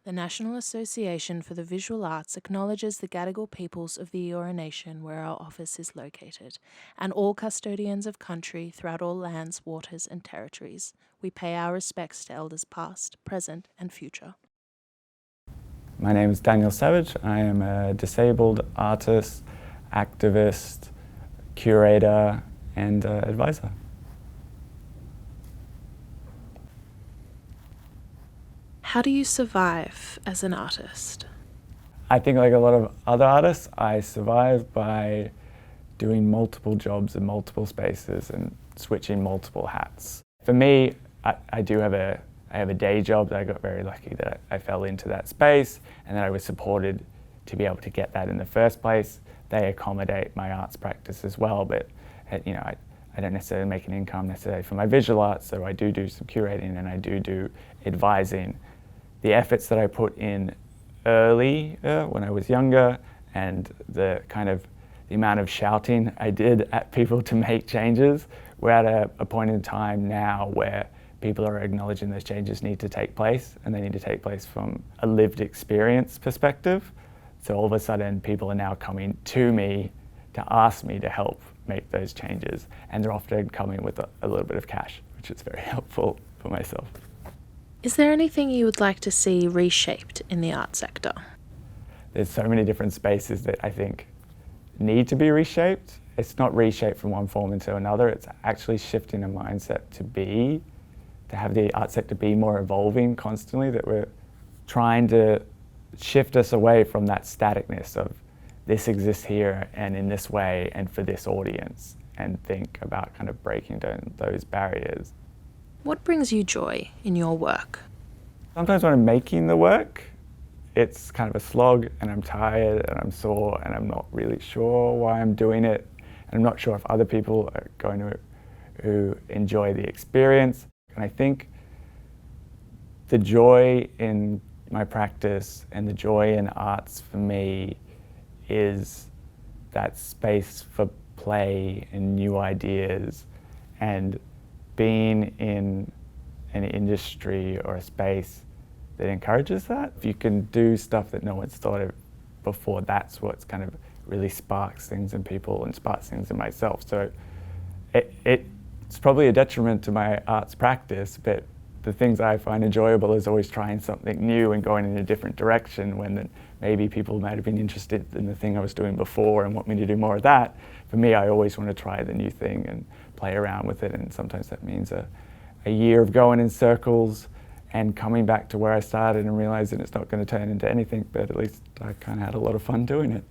The National Association for the Visual Arts acknowledges the Gadigal peoples of the Eora Nation where our office is located, and all custodians of country throughout all lands, waters and territories. We pay our respects to elders past, present and future. My name is Daniel Savage. I am a disabled artist, activist, curator and advisor. How do you survive as an artist? I think like a lot of other artists, I survive by doing multiple jobs in multiple spaces and switching multiple hats. For me, I have a day job that I got very lucky that I fell into that space and that I was supported to be able to get that in the first place. They accommodate my arts practice as well, but I don't necessarily make an income necessarily for my visual arts, so I do some curating and I do advising. The efforts that I put in early when I was younger and the amount of shouting I did at people to make changes, we're at a point in time now where people are acknowledging those changes need to take place and they need to take place from a lived experience perspective. So all of a sudden people are now coming to me to ask me to help make those changes, and they're often coming with a little bit of cash, which is very helpful for myself. Is there anything you would like to see reshaped in the art sector? There's so many different spaces that I think need to be reshaped. It's not reshaped from one form into another, it's actually shifting a mindset to have the art sector be more evolving constantly, that we're trying to shift us away from that staticness of this exists here and in this way and for this audience, and think about kind of breaking down those barriers. What brings you joy in your work? Sometimes when I'm making the work, it's kind of a slog and I'm tired and I'm sore and I'm not really sure why I'm doing it. And I'm not sure if other people are going to enjoy the experience. And I think the joy in my practice and the joy in arts for me is that space for play and new ideas, and being in an industry or a space that encourages that. If you can do stuff that no one's thought of before, that's what's kind of really sparks things in people and sparks things in myself. So it's probably a detriment to my arts practice, but the things I find enjoyable is always trying something new and going in a different direction when maybe people might have been interested in the thing I was doing before and want me to do more of that. For me, I always want to try the new thing and play around with it, and sometimes that means a year of going in circles and coming back to where I started and realizing it's not going to turn into anything, but at least I kind of had a lot of fun doing it.